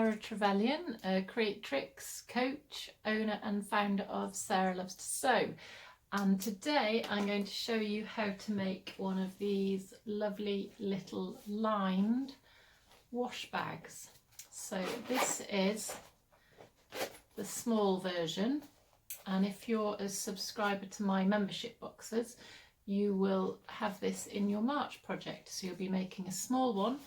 Sarah Trevelyan, a creatrix, coach, owner and founder of Sarah Loves to Sew. And today I'm going to show you how to make one of these lovely little lined wash bags. So this is the small version, and if you're a subscriber to my membership boxes, you will have this in your March project. So you'll be making a small one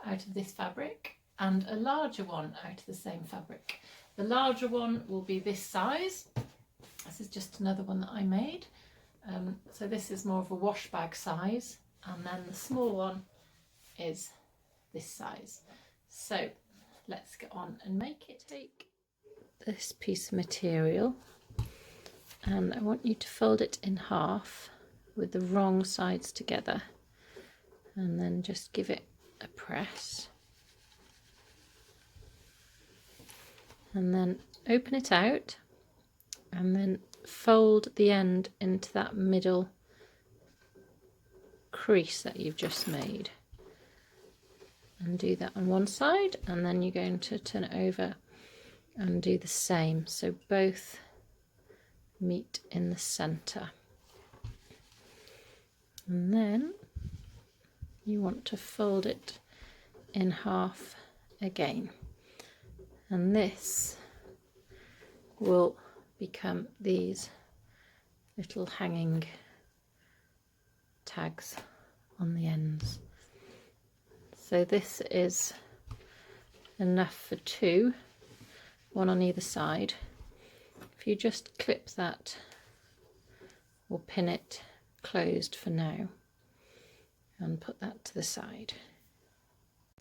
out of this fabric and a larger one out of the same fabric. The larger one will be this size. This is just another one that I made. So this is more of a wash bag size, and then the small one is this size. So let's get on and make it. Take this piece of material and I want you to fold it in half with the wrong sides together, and then just give it a press. And then open it out and then fold the end into that middle crease that you've just made, and do that on one side, and then you're going to turn it over and do the same, so both meet in the center. And then you want to fold it in half again, and this will become these little hanging tags on the ends. So this is enough for two, one on either side. If you just clip that or pin it closed for now and put that to the side.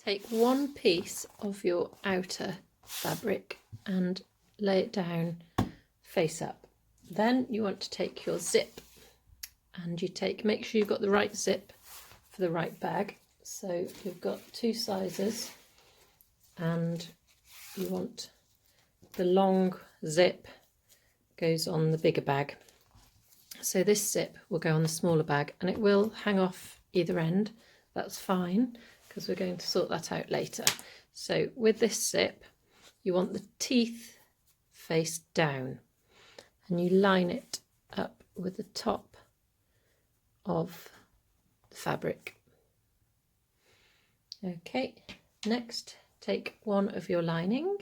Take one piece of your outer fabric and lay it down face up. Then you want to take your zip, and you make sure you've got the right zip for the right bag. So you've got two sizes, and you want the long zip goes on the bigger bag. So this zip will go on the smaller bag, and it will hang off either end. That's fine, because we're going to sort that out later. So with this zip, you want the teeth face down, and you line it up with the top of the fabric. Okay, next take one of your lining,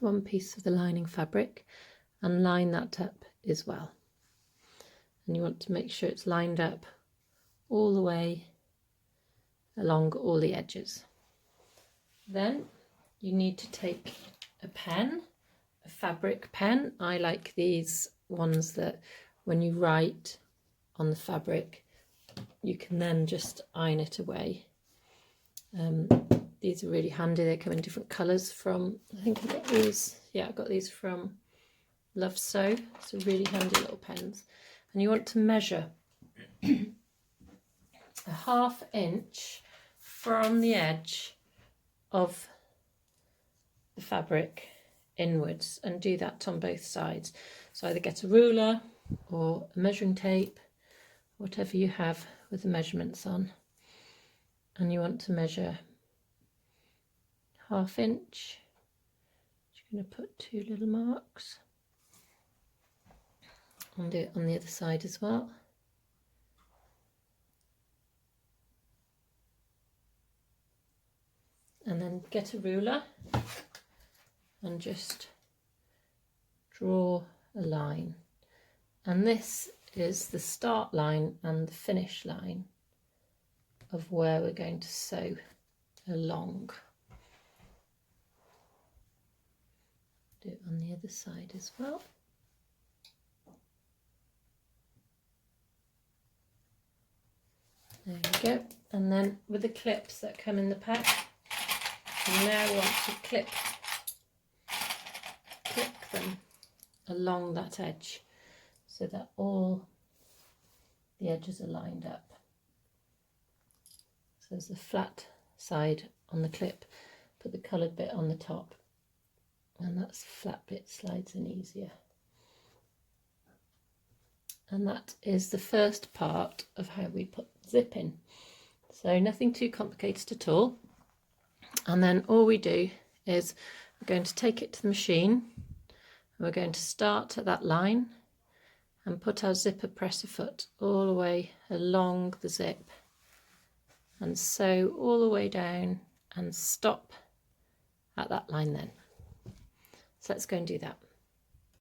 one piece of the lining fabric, and line that up as well. And you want to make sure it's lined up all the way along all the edges. Then you need to take a pen, a fabric pen. I like these ones that when you write on the fabric, you can then just iron it away. These are really handy. They come in different colours from, I think I got these, yeah, I got these from Love Sew. So really handy little pens. And you want to measure a 1/2 inch from the edge of the fabric inwards, and do that on both sides. So either get a ruler or a measuring tape, whatever you have with the measurements on, and you want to measure 1/2 inch. You're going to put two little marks, and do it on the other side as well. And then get a ruler and just draw a line, and this is the start line and the finish line of where we're going to sew along. Do it on the other side as well. There we go. And then with the clips that come in the pack, you now want to clip them along that edge so that all the edges are lined up. So there's the flat side on the clip, put the coloured bit on the top, and that flat bit slides in easier. And that is the first part of how we put zip in. So nothing too complicated at all. And then all we do is we're going to take it to the machine and we're going to start at that line and put our zipper presser foot all the way along the zip and sew all the way down and stop at that line then. So let's go and do that.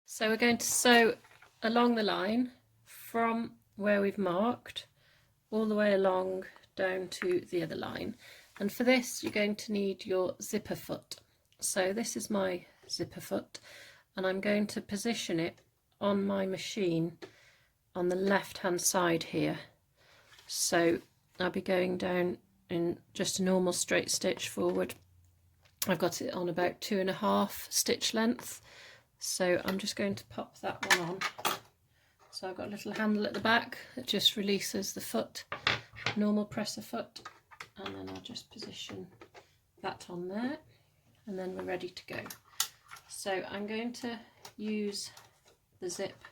So we're going to sew along the line from where we've marked all the way along down to the other line, and for this you're going to need your zipper foot. So this is my zipper foot and I'm going to position it on my machine on the left hand side here. So I'll be going down in just a normal straight stitch forward. I've got it on about 2.5 stitch length, so I'm just going to pop that one on. So I've got a little handle at the back that just releases the foot, normal presser foot, and then I'll just position that on there and then we're ready to go. So I'm going to use the zip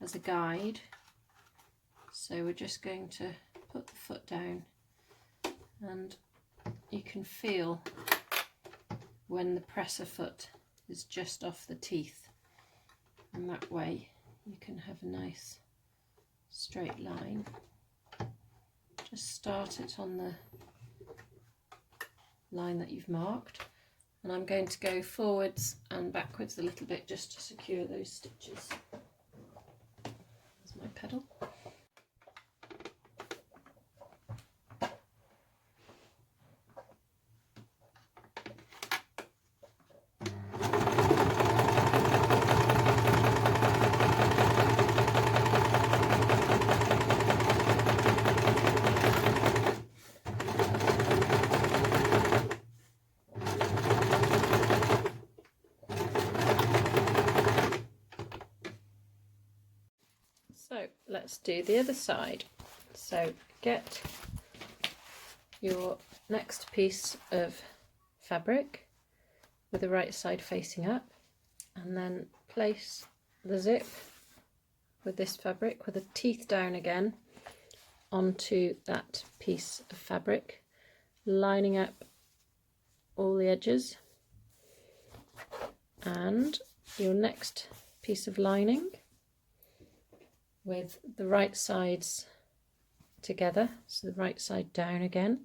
as a guide, so we're just going to put the foot down and you can feel when the presser foot is just off the teeth, and that way you can have a nice straight line. Just start it on the line that you've marked, and I'm going to go forwards and backwards a little bit just to secure those stitches. There's my pedal. So let's do the other side. So get your next piece of fabric with the right side facing up, and then place the zip with this fabric with the teeth down again onto that piece of fabric, lining up all the edges, and your next piece of lining with the right sides together, so the right side down again,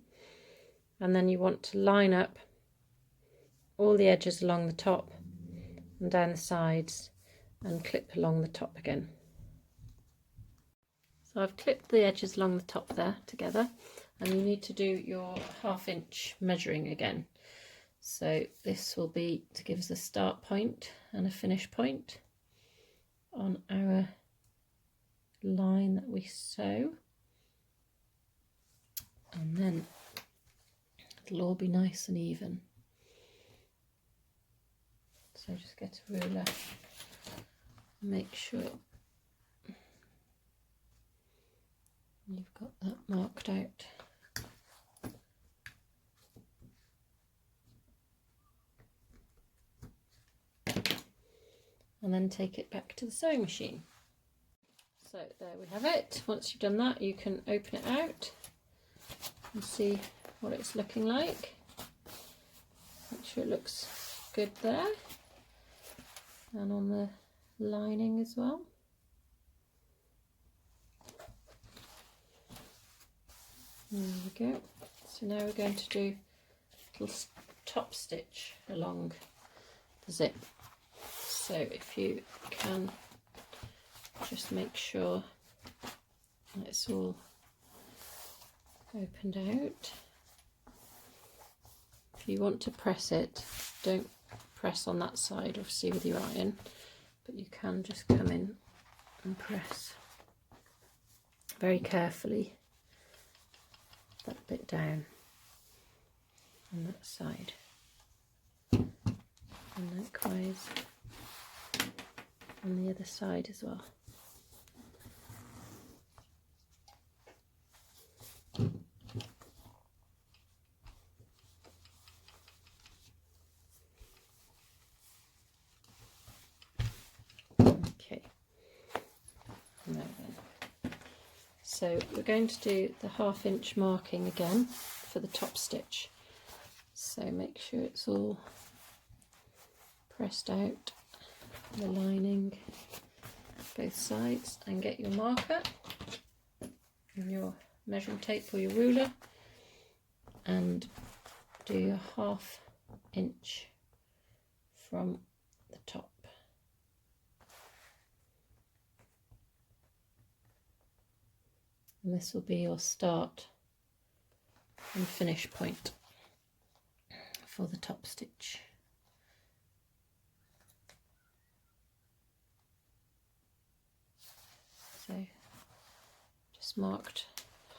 and then you want to line up all the edges along the top and down the sides and clip along the top again. So I've clipped the edges along the top there together, and you need to do your 1/2 inch measuring again. So this will be to give us a start point and a finish point on our line that we sew, and then it'll all be nice and even. So just get a ruler, make sure you've got that marked out. And then take it back to the sewing machine. So there we have it. Once you've done that, you can open it out and see what it's looking like. Make sure it looks good there, and on the lining as well. There we go. So now we're going to do a little top stitch along the zip. So if you can just make sure that it's all opened out. If you want to press it, don't press on that side obviously with your iron, but you can just come in and press very carefully that bit down on that side, and likewise on the other side as well. Okay, now then, so we're going to do the 1/2 inch marking again for the top stitch. So make sure it's all pressed out the lining both sides, and get your marker and your measuring tape or your ruler and do your 1/2 inch from the top. And this will be your start and finish point for the top stitch. So just marked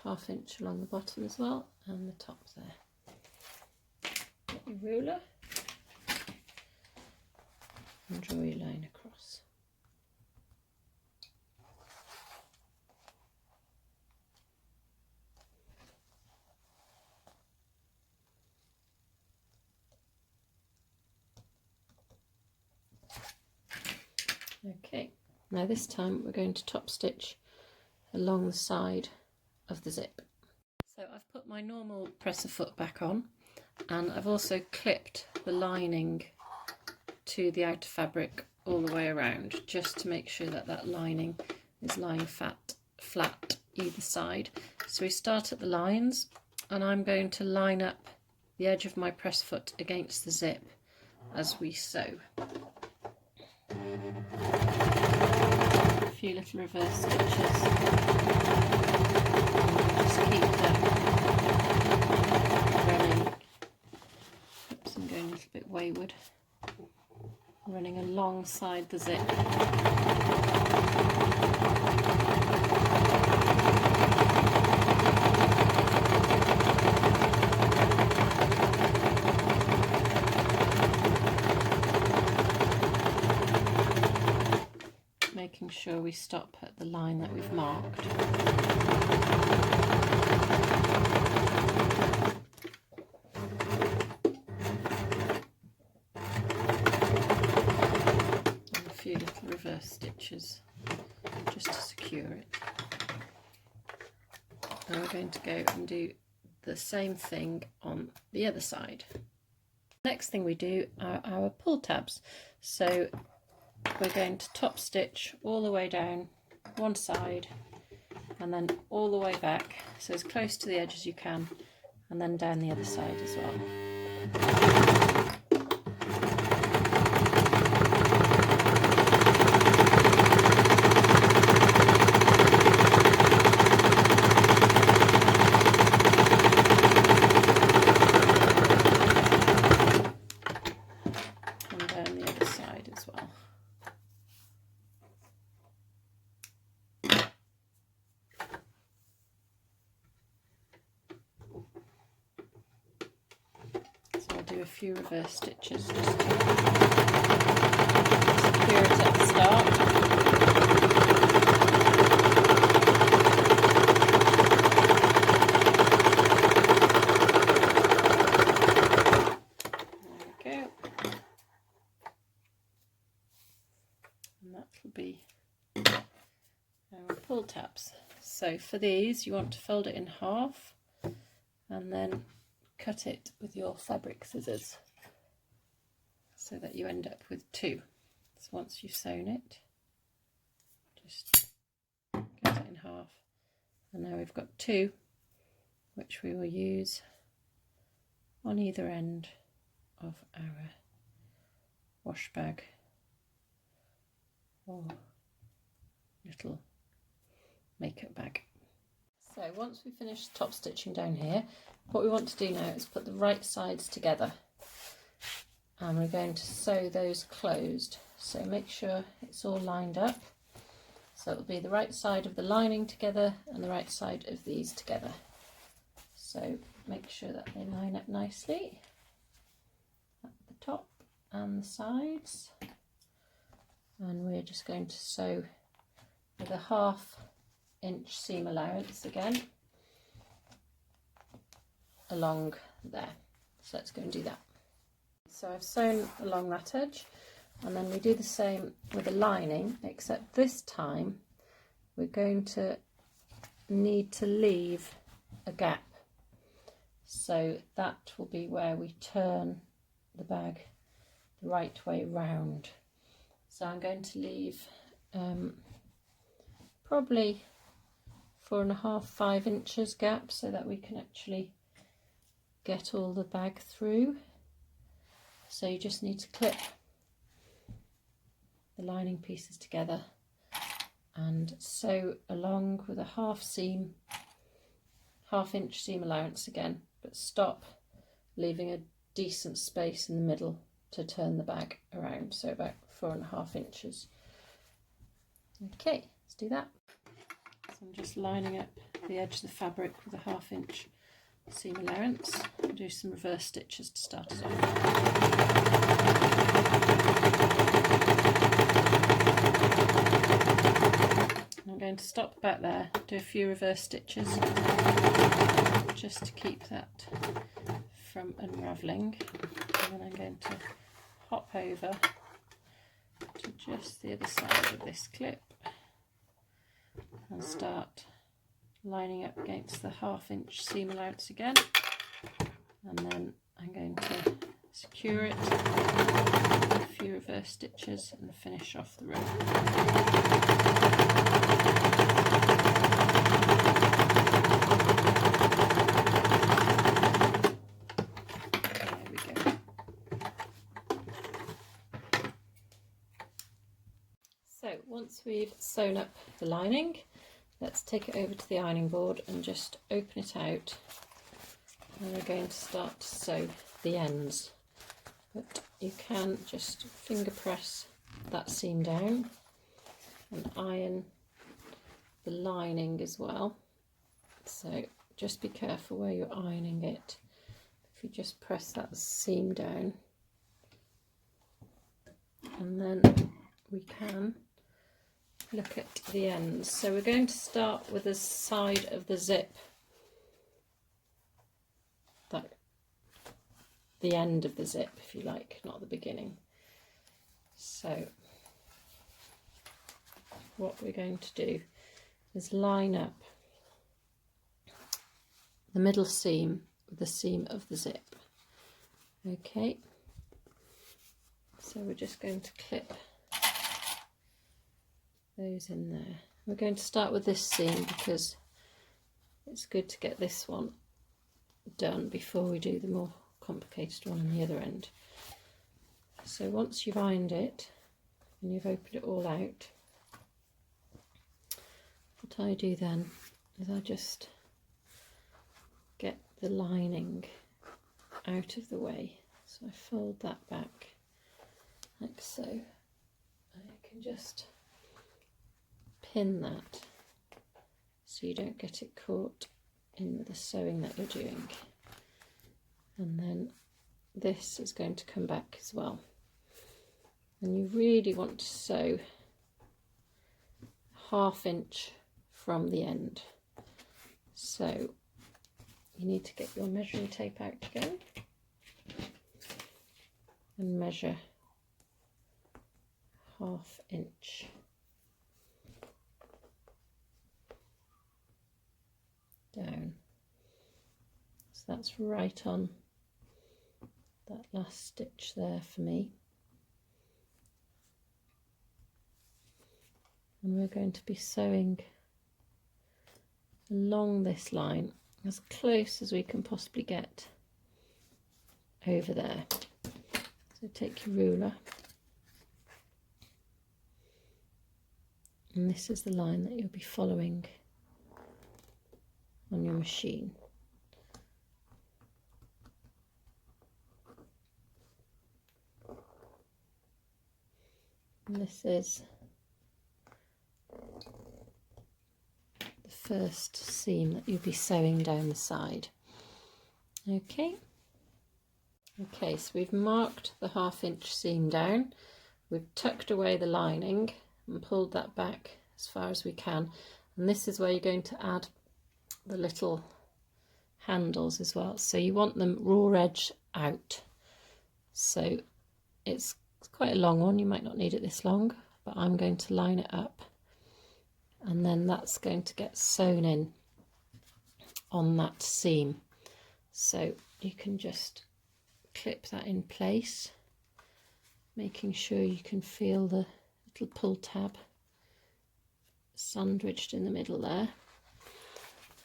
1/2 inch along the bottom as well, and the top there. Get your ruler and draw your line across. Okay, now this time we're going to top stitch along the side of the zip. So I've put my normal presser foot back on, and I've also clipped the lining to the outer fabric all the way around, just to make sure that that lining is lying flat either side. So we start at the lines, and I'm going to line up the edge of my press foot against the zip as we sew. A few little reverse stitches. Just keep that running. Oops, I'm going a little bit wayward. Running alongside the zip. Making sure we stop at the line that we've marked. And a few little reverse stitches just to secure it. Now we're going to go and do the same thing on the other side. Next thing we do are our pull tabs. So we're going to top stitch all the way down one side and then all the way back, so as close to the edge as you can, and then down the other side as well. And down the other side as well. Do a few reverse stitches just to secure it at the start. There we go. And that will be our pull tabs. So for these you want to fold it in half and then cut it with your fabric scissors so that you end up with 2. So once you've sewn it, just cut it in half, and now we've got 2 which we will use on either end of our wash bag or little makeup bag. So once we finish top stitching down here, what we want to do now is put the right sides together, and we're going to sew those closed. So make sure it's all lined up. So it'll be the right side of the lining together and the right side of these together. So make sure that they line up nicely at the top and the sides. And we're just going to sew with a 1/2 inch seam allowance again along there. So let's go and do that. So I've sewn along that edge, and then we do the same with the lining, except this time we're going to need to leave a gap. So that will be where we turn the bag the right way round. So I'm going to leave probably 4.5, 5 inches gap so that we can actually get all the bag through. So you just need to clip the lining pieces together and sew along with a half-inch seam allowance again, but stop, leaving a decent space in the middle to turn the bag around, so about 4.5 inches. Okay, let's do that. So I'm just lining up the edge of the fabric with a 1/2 inch seam allowance. I'll do some reverse stitches to start us off. I'm going to stop about there, do a few reverse stitches just to keep that from unravelling, and then I'm going to hop over to just the other side of this clip and start lining up against the 1/2 inch seam allowance again, and then I'm going to secure it, a few reverse stitches and finish off the row. There we go. So once we've sewn up the lining, let's take it over to the ironing board and just open it out, and we're going to start to sew the ends. But you can just finger press that seam down and iron the lining as well. So just be careful where you're ironing it. If you just press that seam down, and then we can look at the ends. So we're going to start with the side of the zip, the end of the zip if you like, not the beginning. So what we're going to do is line up the middle seam with the seam of the zip. Okay, so we're just going to clip those in there. We're going to start with this seam because it's good to get this one done before we do the more complicated one on the other end. So once you've ironed it and you've opened it all out, what I do then is I just get the lining out of the way. So I fold that back like so. I can just pin that so you don't get it caught in with the sewing that you're doing. And then this is going to come back as well. And you really want to sew 1/2 inch from the end. So you need to get your measuring tape out again and measure 1/2 inch. Down. So that's right on that last stitch there for me. And we're going to be sewing along this line as close as we can possibly get over there. So take your ruler, and this is the line that you'll be following on your machine. And this is the first seam that you'll be sewing down the side. Okay, so we've marked the 1/2 inch seam down, we've tucked away the lining and pulled that back as far as we can, and this is where you're going to add the little handles as well. So you want them raw edge out. So it's quite a long one, you might not need it this long, but I'm going to line it up, and then that's going to get sewn in on that seam. So you can just clip that in place making sure you can feel the little pull tab sandwiched in the middle there.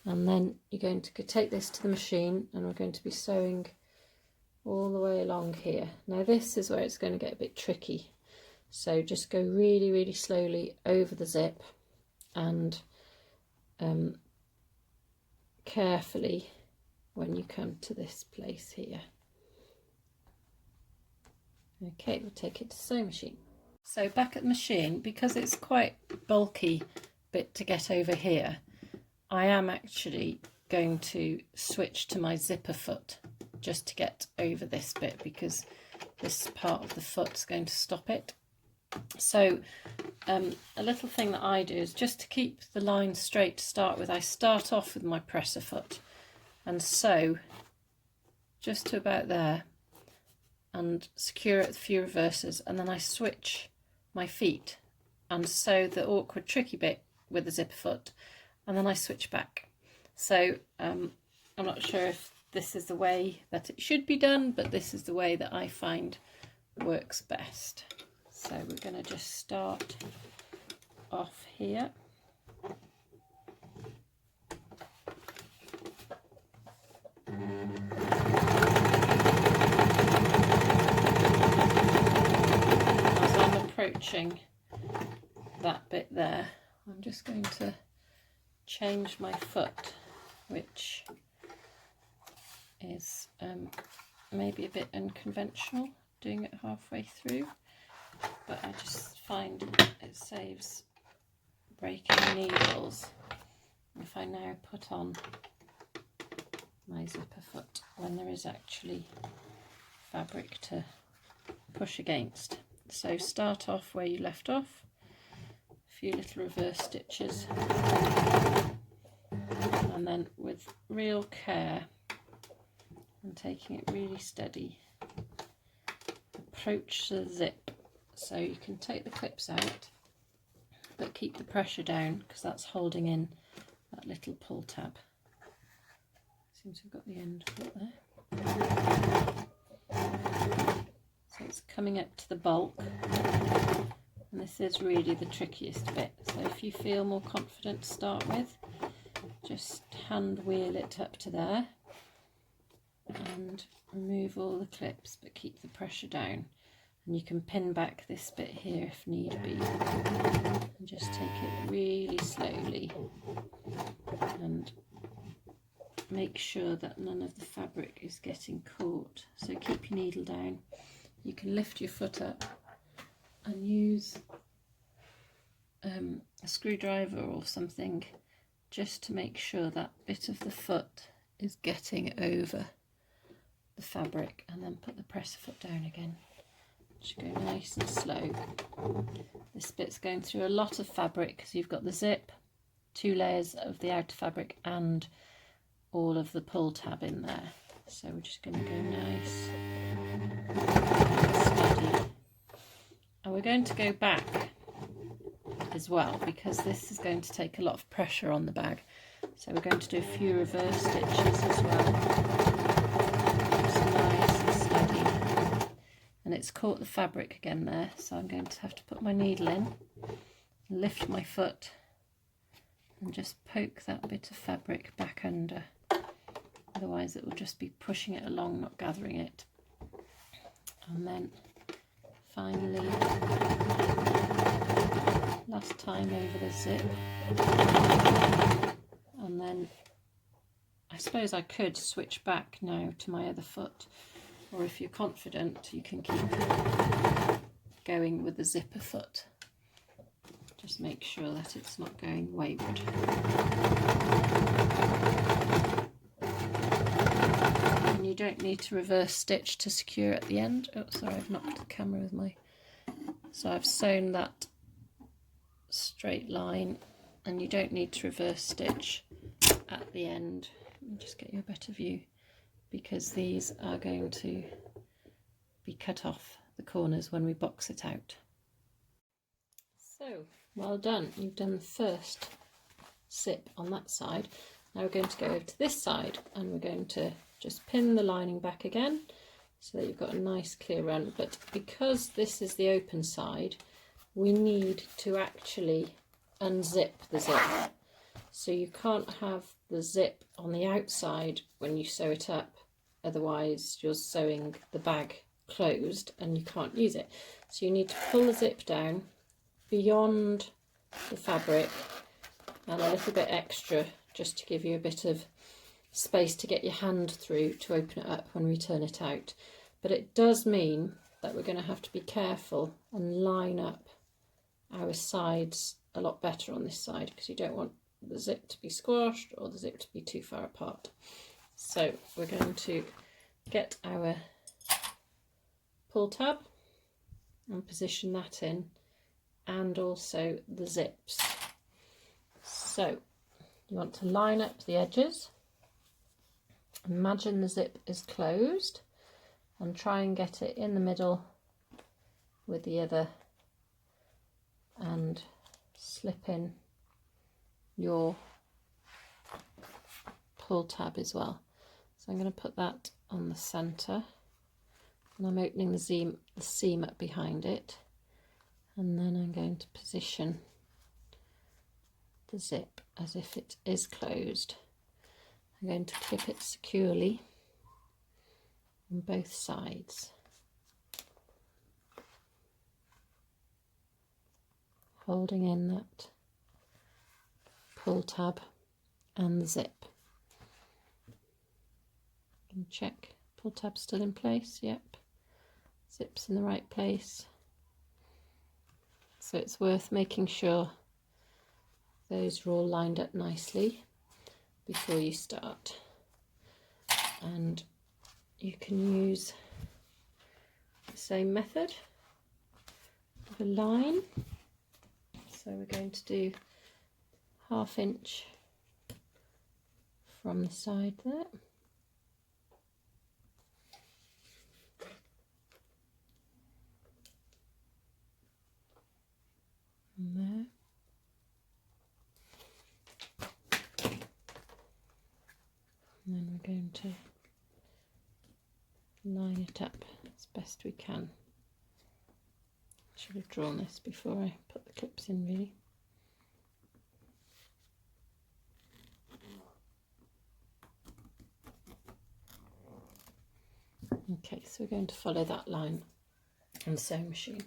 And then you're going to take this to the machine, and we're going to be sewing all the way along here. Now this is where it's going to get a bit tricky, so just go really, really slowly over the zip and carefully when you come to this place here. Okay, we'll take it to the sewing machine. So back at the machine, because it's quite bulky bit to get over here, I am actually going to switch to my zipper foot just to get over this bit, because this part of the foot's going to stop it. So a little thing that I do is, just to keep the line straight to start with, I start off with my presser foot and sew just to about there and secure it with a few reverses, and then I switch my feet and sew the awkward tricky bit with the zipper foot, and then I switch back. So I'm not sure if this is the way that it should be done, but this is the way that I find works best. So we're going to just start off here. As I'm approaching that bit there, I'm just going to change my foot, which is maybe a bit unconventional, doing it halfway through, but I just find it saves breaking needles if I now put on my zipper foot when there is actually fabric to push against. So start off where you left off, a few little reverse stitches, and then with real care and taking it really steady, approach the zip. So you can take the clips out, but keep the pressure down, because that's holding in that little pull tab. Seems we've got the end foot there. So it's coming up to the bulk, and this is really the trickiest bit. So if you feel more confident to start with, just hand wheel it up to there and remove all the clips, but keep the pressure down. And you can pin back this bit here if need be, and just take it really slowly and make sure that none of the fabric is getting caught. So keep your needle down. You can lift your foot up and use a screwdriver or something just to make sure that bit of the foot is getting over the fabric, and then put the presser foot down again. Just go nice and slow. This bit's going through a lot of fabric because you've got the zip, 2 layers of the outer fabric, and all of the pull tab in there. So we're just going to go nice and steady. And we're going to go back as well, because this is going to take a lot of pressure on the bag. So we're going to do a few reverse stitches as well. Nice and steady. And it's caught the fabric again there, so I'm going to have to put my needle in, lift my foot, and just poke that bit of fabric back under. Otherwise it will just be pushing it along, not gathering it. And then finally, last time over the zip. And then I suppose I could switch back now to my other foot, or if you're confident you can keep going with the zipper foot. Just make sure that it's not going wayward. And you don't need to reverse stitch to secure at the end. Oh, sorry, I've knocked the camera with my... So I've sewn that straight line, and you don't need to reverse stitch at the end. Let me just get you a better view, because these are going to be cut off the corners when we box it out. So, well done. You've done the first zip on that side. Now we're going to go over to this side, and we're going to just pin the lining back again, so that you've got a nice clear run. But because this is the open side, we need to actually unzip the zip. So you can't have the zip on the outside when you sew it up, otherwise you're sewing the bag closed and you can't use it. So you need to pull the zip down beyond the fabric and a little bit extra, just to give you a bit of space to get your hand through to open it up when we turn it out. But it does mean that we're going to have to be careful and line up our sides a lot better on this side, because you don't want the zip to be squashed or the zip to be too far apart. So we're going to get our pull tab and position that in, and also the zips. So you want to line up the edges, imagine the zip is closed, and try and get it in the middle with the other, and slip in your pull tab as well. So I'm going to put that on the centre, and I'm opening the seam up behind it, and then I'm going to position the zip as if it is closed. I'm going to clip it securely on both sides, holding in that pull tab and the zip. And check pull tab still in place. Yep, zip's in the right place. So it's worth making sure those are all lined up nicely before you start. And you can use the same method of a line. So we're going to do 1/2 inch from the side there. And there. And then we're going to line it up as best we can. Should have drawn this before I put the clips in, really. Okay, so we're going to follow that line on the sewing machine.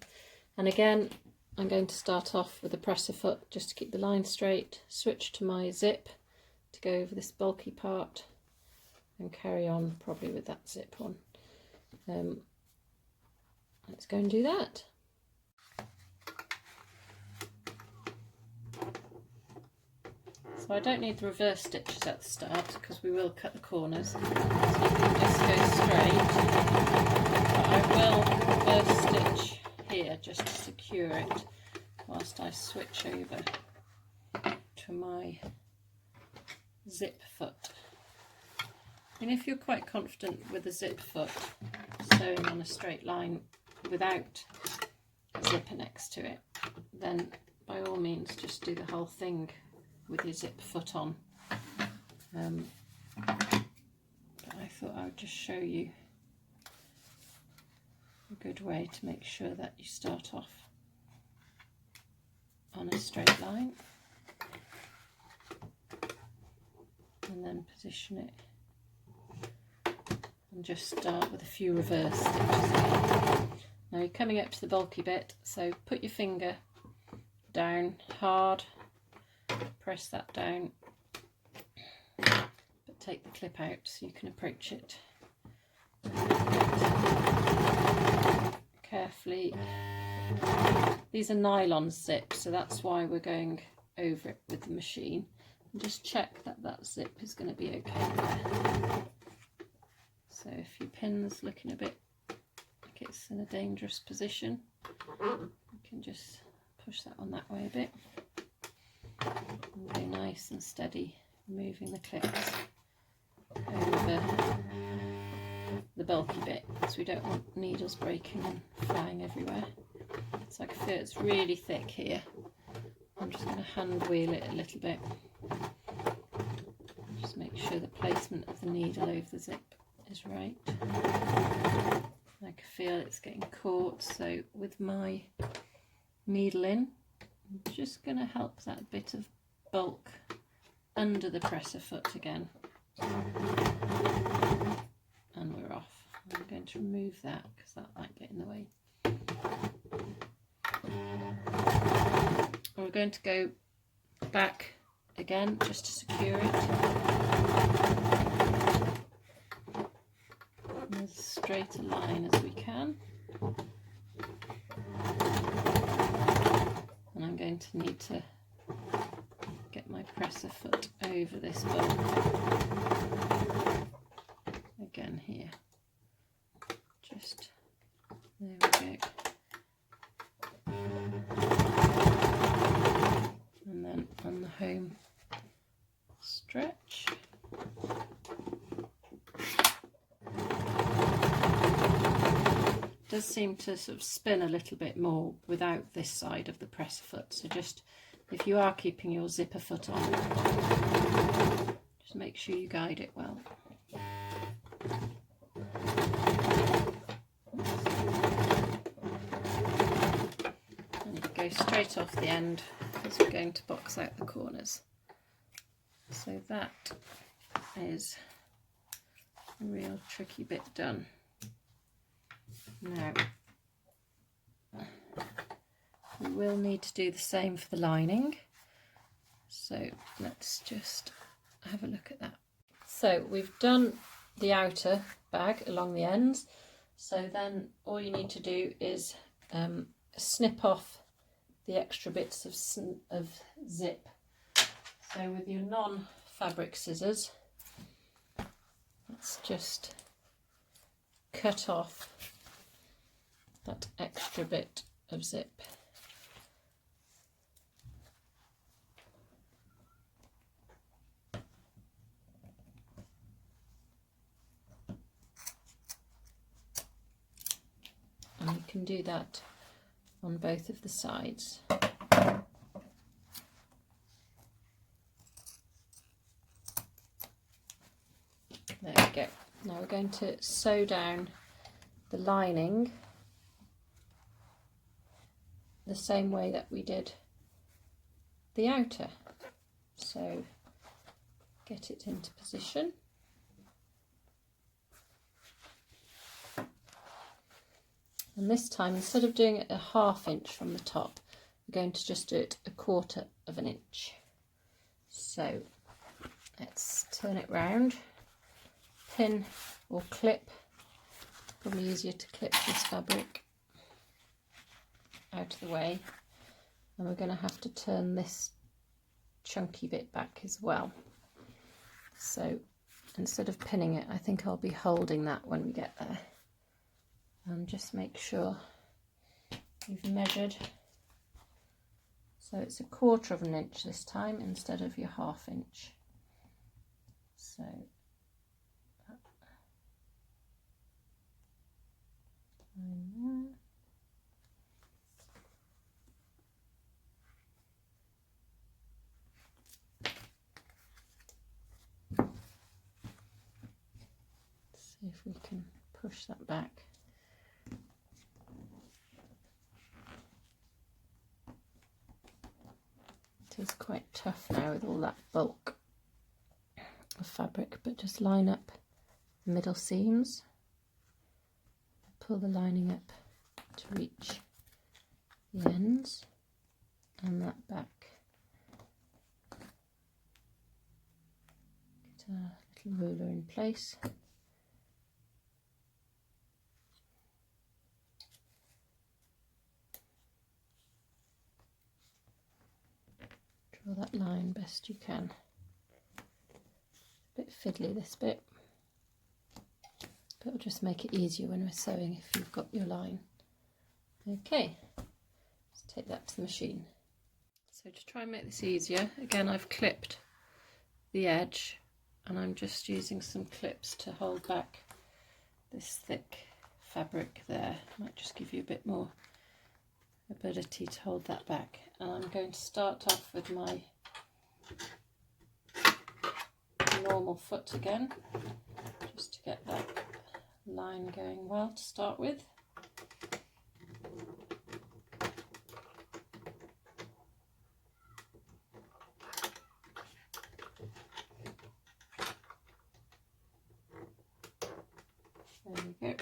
And again, I'm going to start off with a presser foot just to keep the line straight, switch to my zip to go over this bulky part, and carry on probably with that zip on. Let's go and do that. So I don't need the reverse stitches at the start because we will cut the corners, so you can just go straight, but I will reverse stitch here just to secure it whilst I switch over to my zip foot. And if you're quite confident with a zip foot sewing on a straight line without a zipper next to it, then by all means just do the whole thing with your zip foot on. But I thought I would just show you a good way to make sure that you start off on a straight line and then position it and just start with a few reverse stitches again. Now you're coming up to the bulky bit, so put your finger down hard, press that down, but take the clip out so you can approach it carefully. These are nylon zips, so that's why we're going over it with the machine. And just check that that zip is going to be okay there. So if your pin's looking a bit like it's in a dangerous position, you can just push that on that way a bit. And go nice and steady, moving the clips over the bulky bit, because we don't want needles breaking and flying everywhere. So I can feel it's really thick here. I'm just going to hand wheel it a little bit. Just make sure the placement of the needle over the zip is right. I can feel it's getting caught, so with my needle in, I'm just going to help that bit of bulk under the presser foot again. And we're off. I'm going to remove that because that might get in the way. We're going to go back again just to secure it. And as straight a line as we can. And I'm going to need to get my presser foot over this bulk again here. Just there we go. And then on the home stretch. It does seem to sort of spin a little bit more without this side of the presser foot, so just if you are keeping your zipper foot on, just make sure you guide it well. And you go straight off the end because we're going to box out the corners. So that is a real tricky bit done. Now, we will need to do the same for the lining. So let's just have a look at that. So we've done the outer bag along the ends. So then all you need to do is snip off the extra bits of zip. So with your non-fabric scissors, let's just cut off that extra bit of zip. And you can do that on both of the sides. There we go. Now we're going to sew down the lining the same way that we did the outer. So get it into position. And this time, instead of doing it a 1/2 inch from the top, we're going to just do it 1/4 of an inch. So let's turn it round, pin or clip, probably easier to clip this fabric out of the way, and we're going to have to turn this chunky bit back as well. So instead of pinning it, I think I'll be holding that when we get there. And just make sure you've measured, so it's 1/4 of an inch this time instead of your 1/2 inch. So see if we can push that back. It is quite tough now with all that bulk of fabric, but just line up the middle seams, pull the lining up to reach the ends, and that back. Get a little ruler in place. Draw that line best you can. A bit fiddly this bit, but it'll just make it easier when we're sewing if you've got your line. Okay, let's take that to the machine. So to try and make this easier, again I've clipped the edge and I'm just using some clips to hold back this thick fabric there. Might just give you a bit more ability to hold that back. And I'm going to start off with my normal foot again, just to get that line going well to start with. There we go.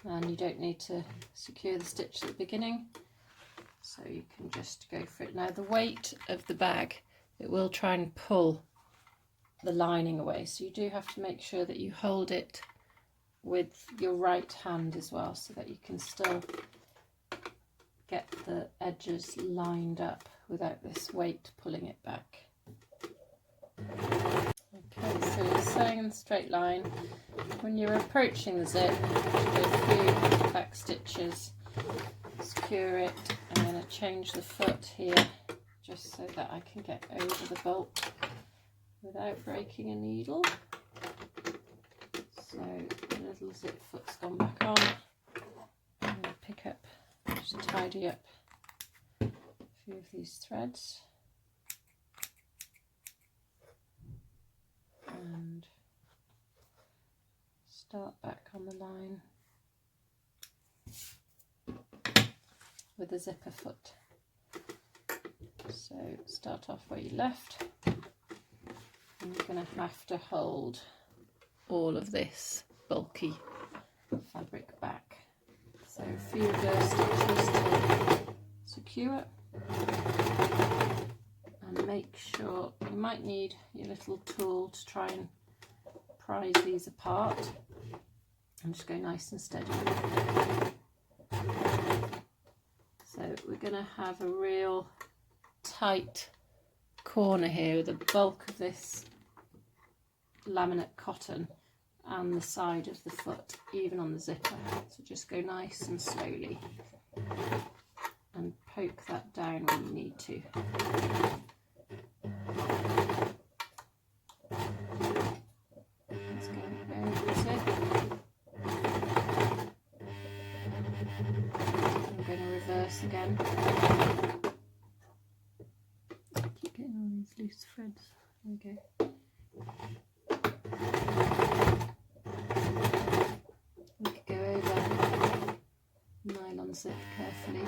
And you don't need to secure the stitch at the beginning, so you can just go for it. Now the weight of the bag, it will try and pull the lining away, so you do have to make sure that you hold it with your right hand as well, so that you can still get the edges lined up without this weight pulling it back. Okay, so you're sewing in the straight line. When you're approaching the zip, do a few back stitches, secure it. I'm going to change the foot here just so that I can get over the bolt without breaking a needle. So the little zip foot's gone back on. I'm going to pick up, just tidy up a few of these threads. And start back on the line with the zipper foot. So start off where you left, and you're going to have to hold all of this bulky fabric back. So a few reverse stitches to secure, and make sure, you might need your little tool to try and prise these apart, and just go nice and steady. So we're going to have a real tight corner here with the bulk of this laminate cotton and the side of the foot, even on the zipper. So just go nice and slowly and poke that down when you need to. Let's go over the zip. I'm going to reverse again. Keep getting all these loose threads. There we go. We could go over nylon zip carefully.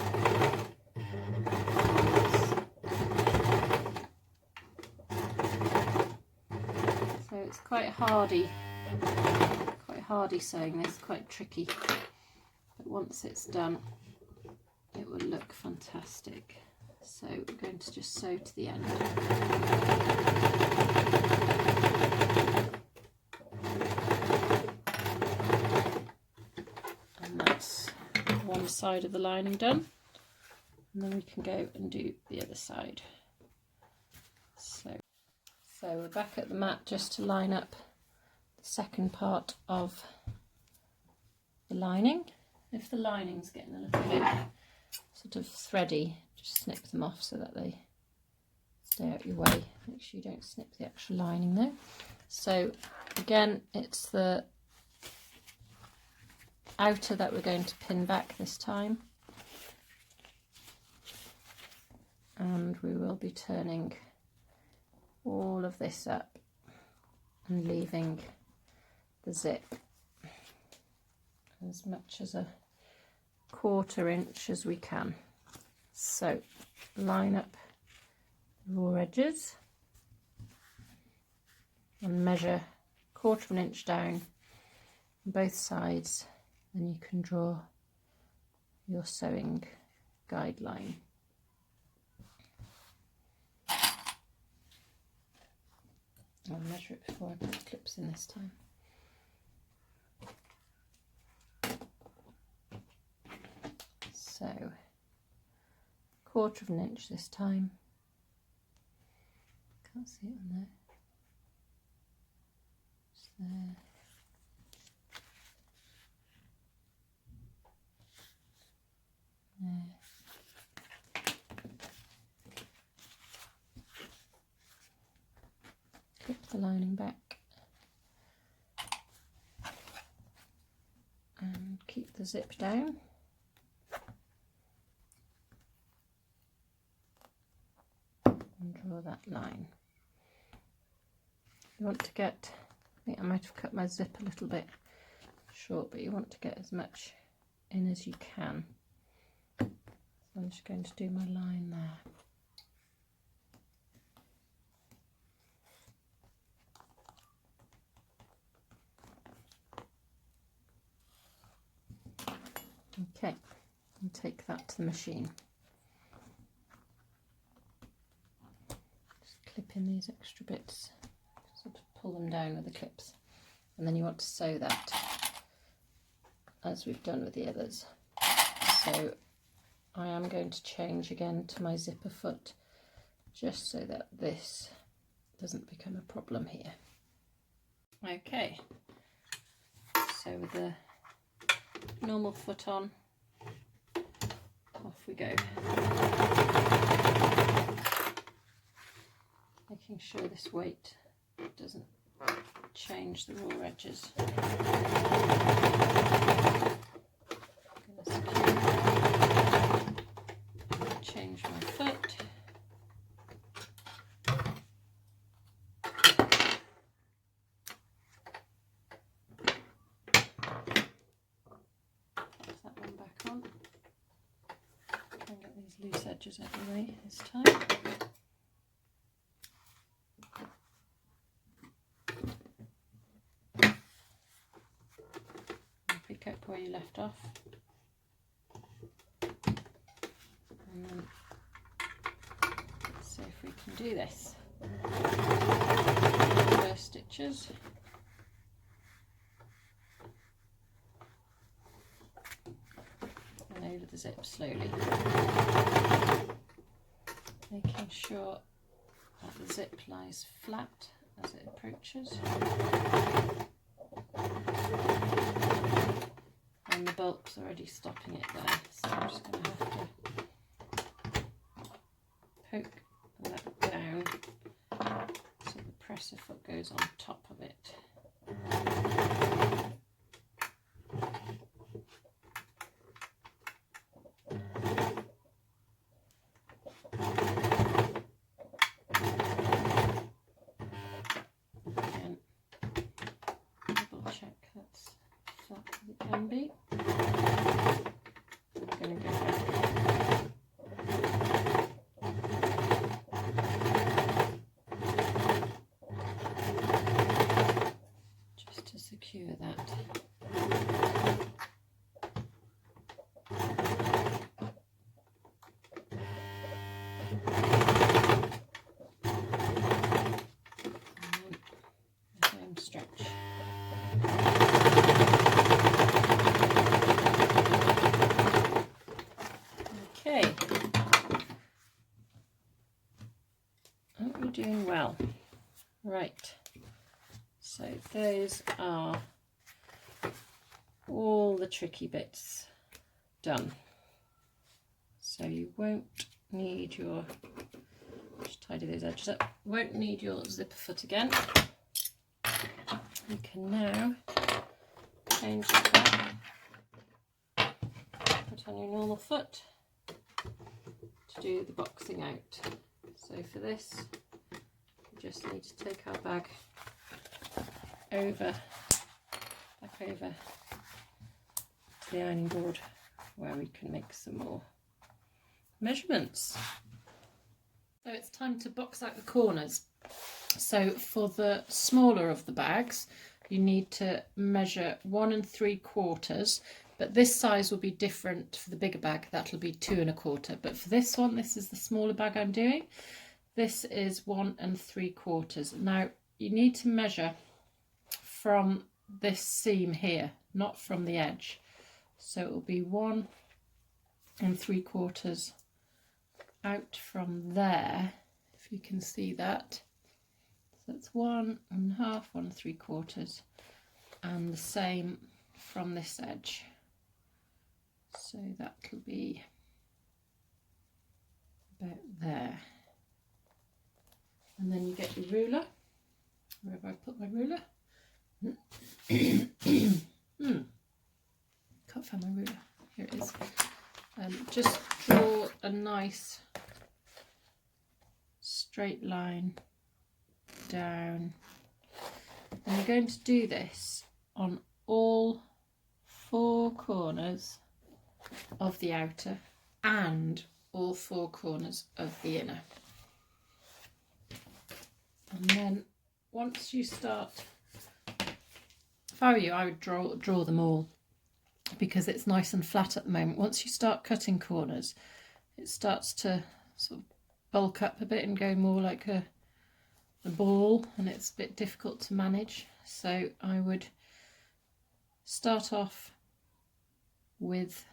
So it's quite hardy sewing this, quite tricky, but once it's done it will look fantastic. So we're going to just sew to the end. And that's one side of the lining done, and then we can go and do the other side. So we're back at the mat just to line up the second part of the lining. If the lining's getting a little bit sort of thready, just snip them off so that they stay out your way. Make sure you don't snip the actual lining though. So again, it's the outer that we're going to pin back this time, and we will be turning all of this up and leaving the zip as much as a 1/4 inch as we can. So line up the raw edges and measure 1/4 inch down on both sides, then you can draw your sewing guideline. I'll measure it before I put the clips in this time. So 1/4 inch this time. Can't see it on there. Just there. There. Clip the lining back and keep the zip down. And draw that line. You want to get think I might have cut my zip a little bit short, but you want to get as much in as you can. So I'm just going to do my line there. Okay, and take that to the machine. Just clip in these extra bits, sort of pull them down with the clips, and then you want to sew that as we've done with the others. So I am going to change again to my zipper foot, just so that this doesn't become a problem here. Okay, so with the normal foot on, off we go. Making sure this weight doesn't change the raw edges. Change my foot. Loose edges out of the way this time. And pick up where you left off. And then let's see if we can do this. Reverse stitches. And over the zip slowly. Making sure that the zip lies flat as it approaches. And the bulk's already stopping it there, so I'm just going to have to poke that down so the presser foot goes on top of it. Can be. I'm going to go back. Just to secure that. And then stretch. Doing well. Right, so those are all the tricky bits done. So you won't need your, just tidy those edges up, won't need your zipper foot again. You can now change that back, put on your normal foot to do the boxing out. So for this, just need to take our bag back over to the ironing board where we can make some more measurements. So it's time to box out the corners. So for the smaller of the bags, you need to measure 1 3/4, but this size will be different for the bigger bag, that'll be 2 1/4. But for this one, this is the smaller bag I'm doing. This is 1 3/4. Now you need to measure from this seam here, not from the edge. So it will be 1 3/4 out from there, if you can see that. So that's 1 1/2, 1 3/4, and the same from this edge. So that'll be about there. And then you get your ruler. Where have I put my ruler? Can't find my ruler. Here it is. Just draw a nice straight line down And you're going to do this on all 4 corners of the outer and all 4 corners of the inner. And then once you start, if I were you, I would draw them all, because it's nice and flat at the moment. Once you start cutting corners, it starts to sort of bulk up a bit and go more like a ball, and it's a bit difficult to manage. So I would start off with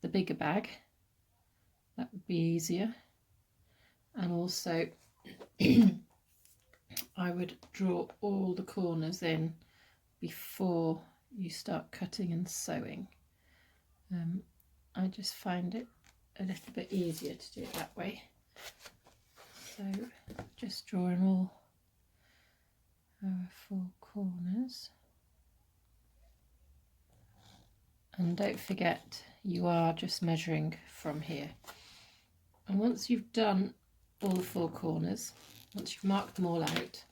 the bigger bag. That would be easier. And also I would draw all the corners in before you start cutting and sewing. I just find it a little bit easier to do it that way. So just drawing all our 4 corners. And don't forget, you are just measuring from here. And once you've done all the 4 corners, once you've marked them all out,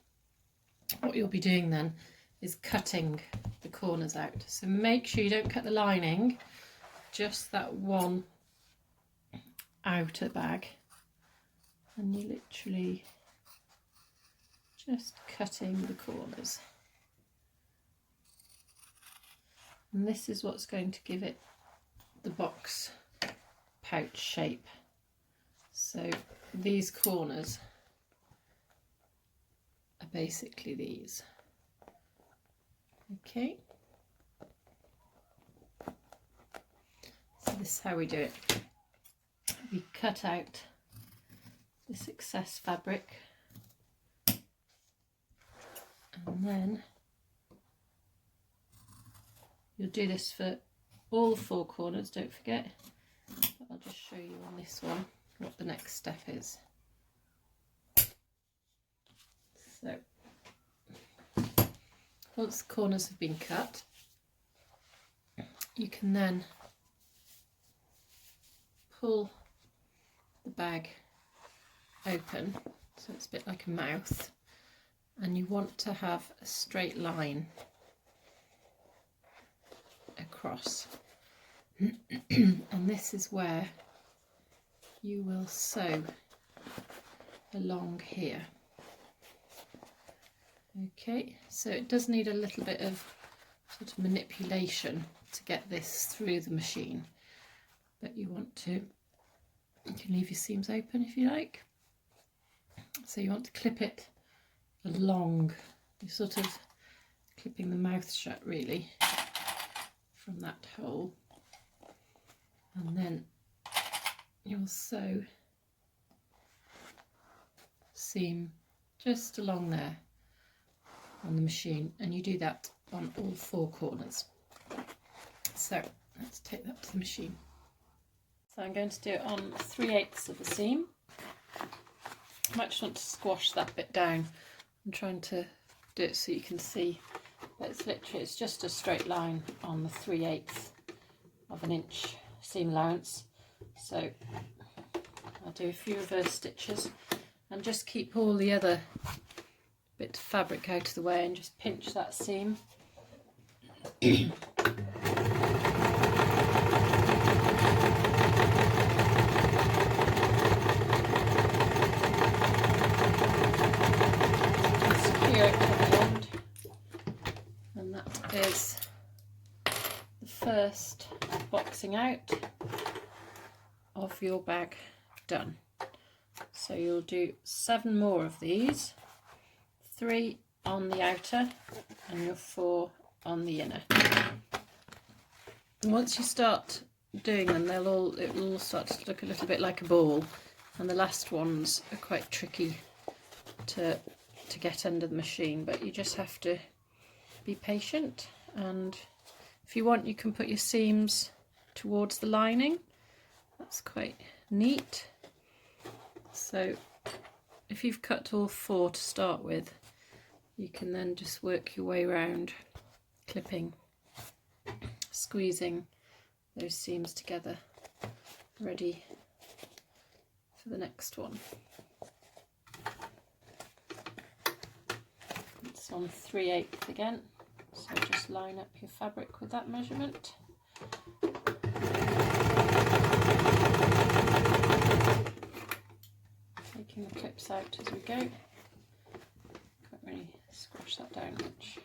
what you'll be doing then is cutting the corners out. So make sure you don't cut the lining, just that one outer bag, and you're literally just cutting the corners. And this is what's going to give it the box pouch shape. So these corners are basically these. Okay. So this is how we do it. We cut out this excess fabric, and then you'll do this for all 4 corners, don't forget. But I'll just show you on this one what the next step is. So once the corners have been cut, you can then pull the bag open, so it's a bit like a mouth, and you want to have a straight line across. And this is where you will sew along here. Okay, so it does need a little bit of sort of manipulation to get this through the machine, but you can leave your seams open if you like. So you want to clip it along, you're sort of clipping the mouth shut really from that hole, and then you'll sew seam just along there on the machine, and you do that on all 4 corners. So let's take that to the machine. So I'm going to do it on 3/8 of a seam. I might just want to squash that bit down. I'm trying to do it so you can see, but it's just a straight line on the 3/8 of an inch seam allowance. So I'll do a few reverse stitches and just keep all the other bit of fabric out of the way and just pinch that seam. Secure it to the end, and that is the first boxing out of your bag done. So you'll do 7 more of these, 3 on the outer and your 4 on the inner. And once you start doing them, it will all start to look a little bit like a ball, and the last ones are quite tricky to get under the machine, but you just have to be patient, and if you want you can put your seams towards the lining. That's quite neat. So if you've cut all 4 to start with, you can then just work your way around, clipping, squeezing those seams together, ready for the next one. it's on 3/8 again, so just line up your fabric with that measurement. Taking the clips out as we go. Can't really squash that down much.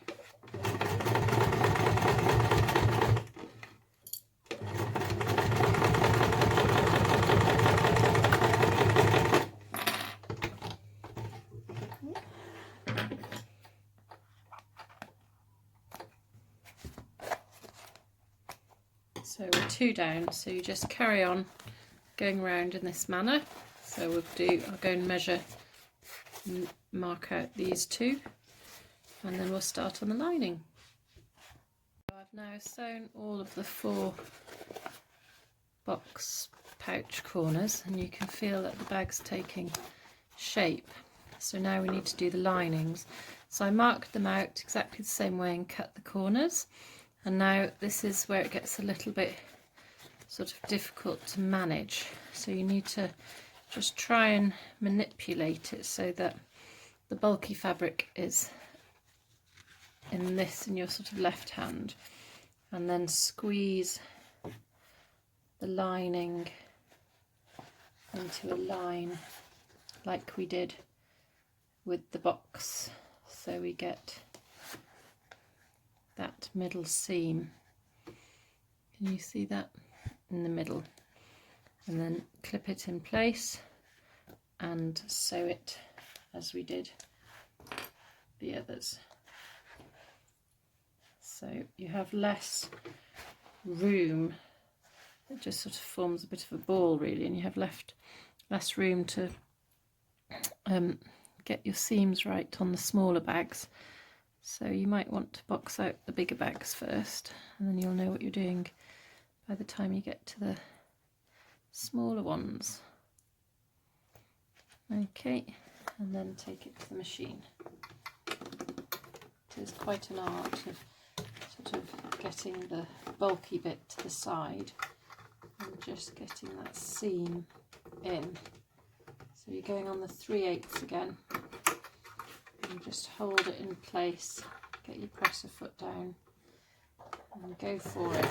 So we're 2 down, so you just carry on going around in this manner. So I'll go and measure and mark out these 2, and then we'll start on the lining. So I've now sewn all of the 4 box pouch corners, and you can feel that the bag's taking shape. So now we need to do the linings. So I marked them out exactly the same way and cut the corners. And now this is where it gets a little bit sort of difficult to manage. So you need to just try and manipulate it so that the bulky fabric is in your sort of left hand, and then squeeze the lining into a line like we did with the box, so we get that middle seam. Can you see that in the middle? And then clip it in place and sew it as we did the others. So you have less room, it just sort of forms a bit of a ball really, and you have less room to get your seams right on the smaller bags. So you might want to box out the bigger bags first, and then you'll know what you're doing by the time you get to the smaller ones. Okay, and then take it to the machine. It is quite an art of sort of getting the bulky bit to the side and just getting that seam in. So you're going on the 3/8 again. And just hold it in place, get your presser foot down and go for it.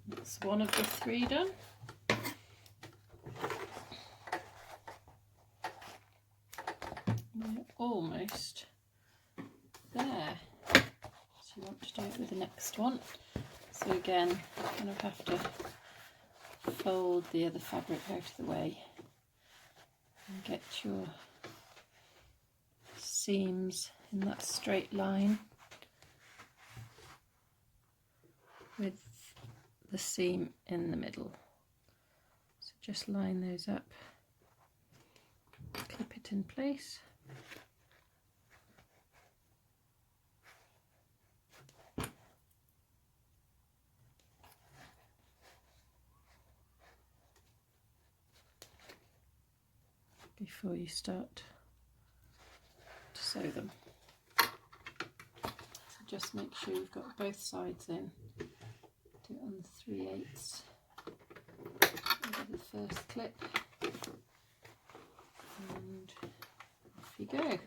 That's one of the 3 done. We're almost there. So you want to do it with the next one. So again, you kind of have to fold the other fabric out of the way and get your seams in that straight line with the seam in the middle. So just line those up, clip it in place. Before you start to sew them. So just make sure you've got both sides in. Do it on the 3/8. Over the first clip. And off you go.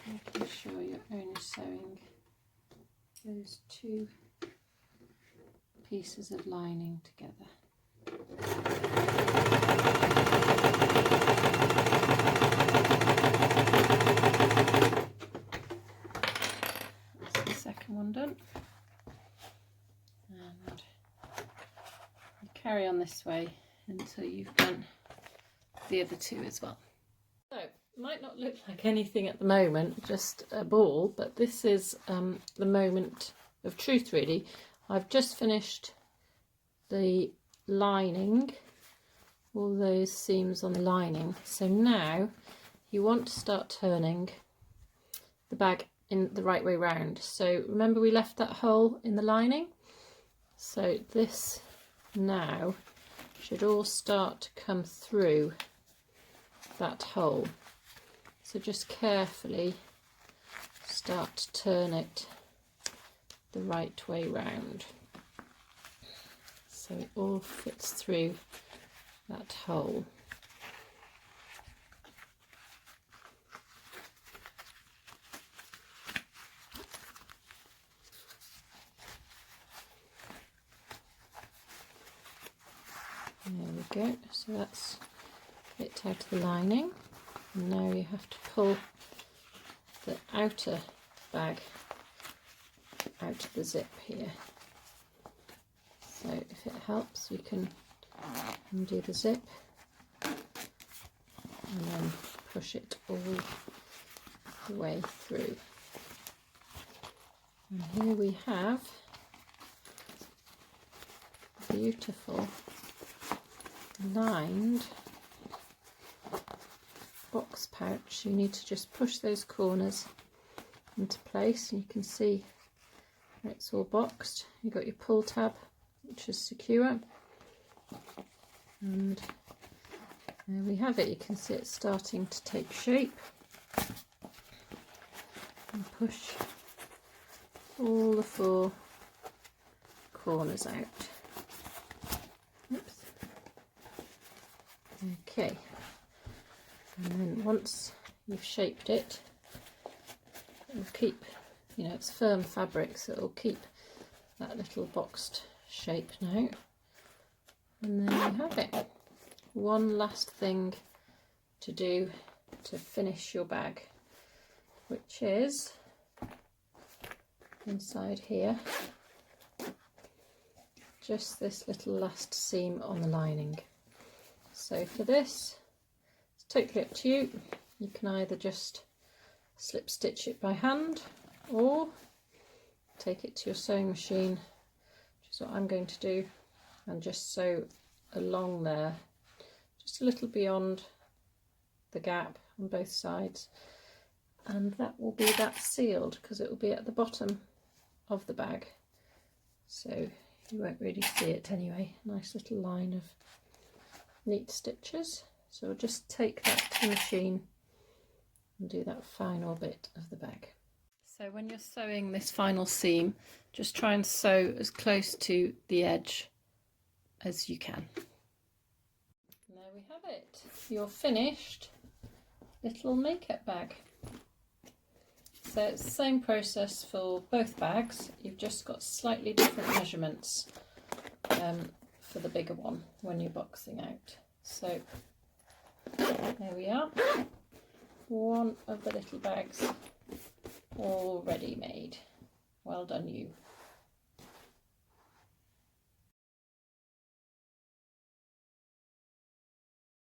Making sure you're only sewing those 2 pieces of lining together. That's the second one done. And you carry on this way until you've done the other 2 as well. So it might not look like anything at the moment, just a ball, but this is the moment of truth really. I've just finished the lining, all those seams on the lining. So now you want to start turning the bag in the right way round. So remember we left that hole in the lining? So this now should all start to come through that hole. So just carefully start to turn it the right way round so it all fits through that hole. There we go, so that's it out of the lining. And now you have to pull the outer bag out of the zip here. So if it helps, you can undo the zip and then push it all the way through. And here we have a beautiful lined box pouch. You need to just push those corners into place, and you can see it's all boxed. You've got your pull tab, which is secure, and there we have it. You can see it's starting to take shape, and push all the 4 corners out. Oops. Okay, and then once you've shaped it, it'll keep, you know, it's firm fabric, so it'll keep that little boxed shape now. And there you have it. One last thing to do to finish your bag, which is inside here, just this little last seam on the lining. So for this, it's totally up to you. You can either just slip stitch it by hand or take it to your sewing machine, which is what I'm going to do, and just sew along there, just a little beyond the gap on both sides, and that will be that sealed, because it will be at the bottom of the bag, so you won't really see it anyway. Nice little line of neat stitches. So we'll just take that to the machine and do that final bit of the bag. So when you're sewing this final seam, just try and sew as close to the edge as you can. And there we have it, your finished little makeup bag. So it's the same process for both bags, you've just got slightly different measurements for the bigger one when you're boxing out. So there we are, one of the little bags already made. Well done you.